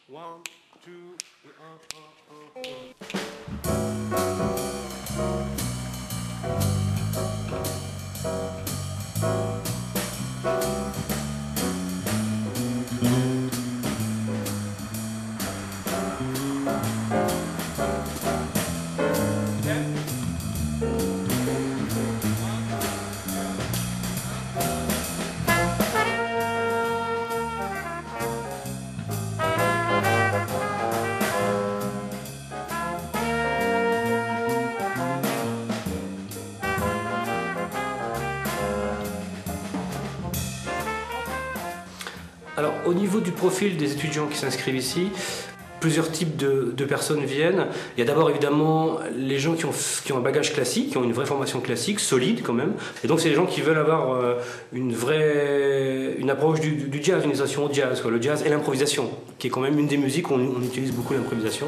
One, two, Alors, au niveau du profil des étudiants qui s'inscrivent ici, plusieurs types de personnes viennent. Il y a d'abord évidemment les gens qui ont un bagage classique, qui ont une vraie formation classique, solide quand même. Et donc c'est les gens qui veulent avoir une approche du jazz, une initiation au jazz, quoi. Le jazz et l'improvisation, qui est quand même une des musiques où on utilise beaucoup l'improvisation.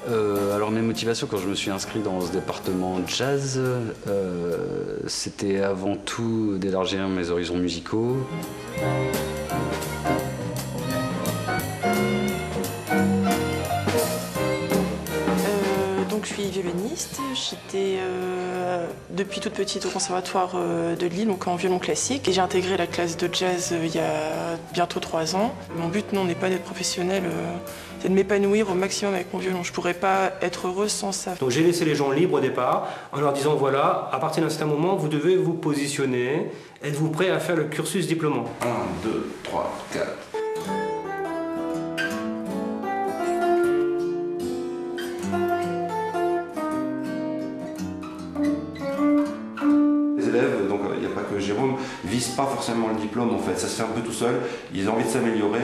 Alors mes motivations quand je me suis inscrit dans ce département jazz, c'était avant tout d'élargir mes horizons musicaux. Donc je suis violoniste, j'étais depuis toute petite au conservatoire de Lille, donc en violon classique. Et j'ai intégré la classe de jazz il y a bientôt 3 ans. Mon but non n'est pas d'être professionnel, c'est de m'épanouir au maximum avec mon violon. Je ne pourrais pas être heureuse sans ça. Donc j'ai laissé les gens libres au départ en leur disant voilà, à partir d'un certain moment, vous devez vous positionner. Êtes-vous prêt à faire le cursus diplômant? 1, 2, 3, 4. Les élèves, donc il n'y a pas que Jérôme, visent pas forcément le diplôme en fait, ça se fait un peu tout seul, ils ont envie de s'améliorer,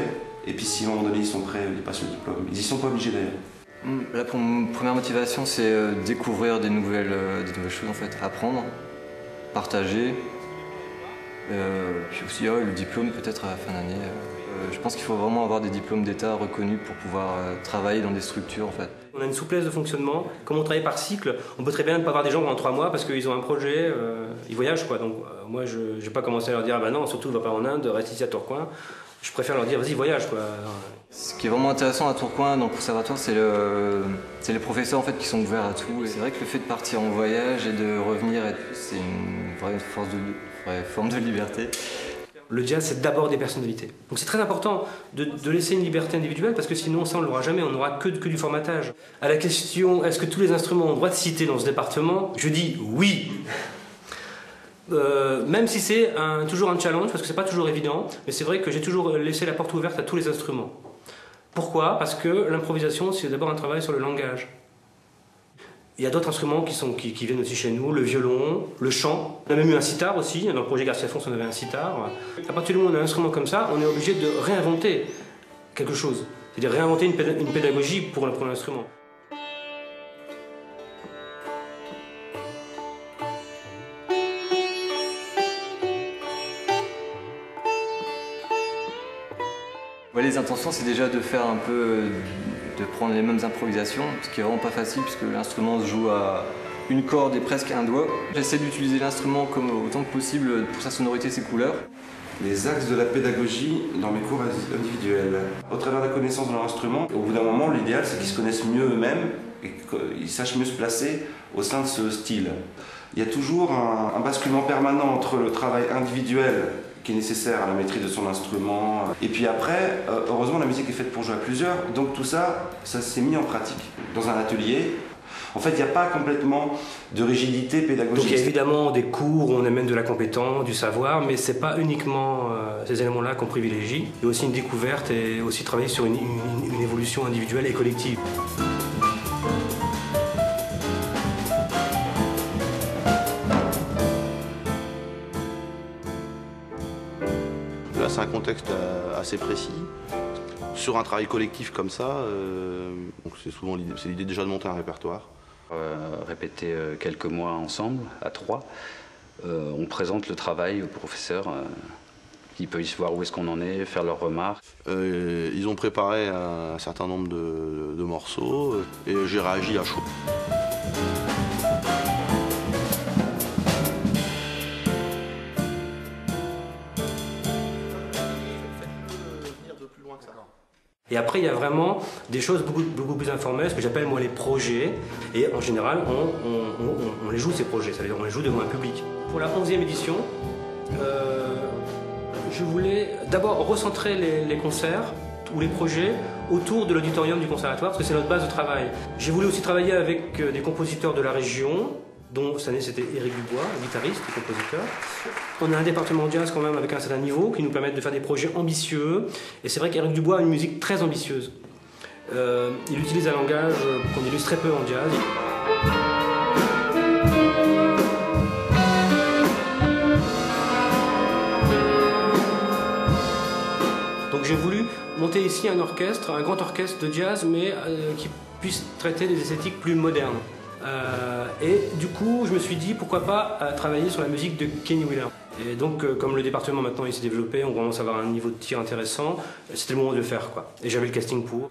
et puis si à un moment donné ils sont prêts, ils passent le diplôme. Ils y sont pas obligés d'ailleurs. Là, pour ma première motivation, c'est découvrir des nouvelles choses en fait, apprendre, partager. Puis aussi le diplôme peut-être à la fin d'année. Je pense qu'il faut vraiment avoir des diplômes d'État reconnus pour pouvoir travailler dans des structures en fait. On a une souplesse de fonctionnement. Comme on travaille par cycle, on peut très bien ne pas avoir des gens pendant 3 mois parce qu'ils ont un projet, ils voyagent quoi. Donc moi je n'ai pas commencé à leur dire ah bah non, surtout va pas en Inde, reste ici à Tourcoing. Je préfère leur dire vas-y voyage quoi. Ce qui est vraiment intéressant à Tourcoing dans le conservatoire, c'est les professeurs en fait qui sont ouverts à tout. Et c'est vrai que le fait de partir en voyage et de revenir, c'est une vraie forme de liberté. Le jazz, c'est d'abord des personnalités. Donc c'est très important de laisser une liberté individuelle parce que sinon ça on ne l'aura jamais, on n'aura que du formatage. À la question est-ce que tous les instruments ont le droit de citer dans ce département, je dis oui. Même si c'est toujours un challenge, parce que c'est pas toujours évident, mais c'est vrai que j'ai toujours laissé la porte ouverte à tous les instruments. Pourquoi? Parce que l'improvisation, c'est d'abord un travail sur le langage. Il y a d'autres instruments qui viennent aussi chez nous, le violon, le chant. On a même eu un sitar aussi, dans le projet Garcia Fons on avait un sitar. À partir du moment où on a un instrument comme ça, on est obligé de réinventer quelque chose. C'est-à-dire réinventer une pédagogie pour l'instrument. Ouais, les intentions, c'est déjà de faire un peu, de prendre les mêmes improvisations, ce qui est vraiment pas facile puisque l'instrument se joue à une corde et presque un doigt. J'essaie d'utiliser l'instrument comme autant que possible pour sa sonorité, ses couleurs. Les axes de la pédagogie dans mes cours individuels. Au travers de la connaissance de leur instrument, au bout d'un moment, l'idéal c'est qu'ils se connaissent mieux eux-mêmes et qu'ils sachent mieux se placer au sein de ce style. Il y a toujours un basculement permanent entre le travail individuel qui est nécessaire à la maîtrise de son instrument. Et puis après, heureusement la musique est faite pour jouer à plusieurs, donc tout ça, ça s'est mis en pratique. Dans un atelier, en fait il n'y a pas complètement de rigidité pédagogique. Donc il y a évidemment des cours où on amène de la compétence, du savoir, mais c'est pas uniquement ces éléments-là qu'on privilégie. Il y a aussi une découverte et aussi travailler sur une évolution individuelle et collective. Là, c'est un contexte assez précis. Sur un travail collectif comme ça, c'est l'idée déjà de monter un répertoire. Répéter quelques mois ensemble, à 3. On présente le travail aux professeurs qui peuvent voir où est-ce qu'on en est, faire leurs remarques. Ils ont préparé un certain nombre de morceaux et j'ai réagi à chaud. Et après, il y a vraiment des choses beaucoup plus informelles, ce que j'appelle moi les projets. Et en général, on les joue ces projets, ça veut dire on les joue devant un public. Pour la 11e édition, je voulais d'abord recentrer les concerts ou les projets autour de l'auditorium du conservatoire, parce que c'est notre base de travail. J'ai voulu aussi travailler avec des compositeurs de la région, dont cette année c'était Éric Dubois, guitariste et compositeur. On a un département jazz quand même avec un certain niveau qui nous permet de faire des projets ambitieux. Et c'est vrai qu'Éric Dubois a une musique très ambitieuse. Il utilise un langage qu'on illustre très peu en jazz. Donc j'ai voulu monter ici un orchestre, un grand orchestre de jazz, mais qui puisse traiter des esthétiques plus modernes. Et du coup, je me suis dit, pourquoi pas travailler sur la musique de Kenny Wheeler. Et donc, comme le département maintenant il s'est développé, on commence à avoir un niveau de tir intéressant, c'était le moment de le faire, quoi. Et j'avais le casting pour.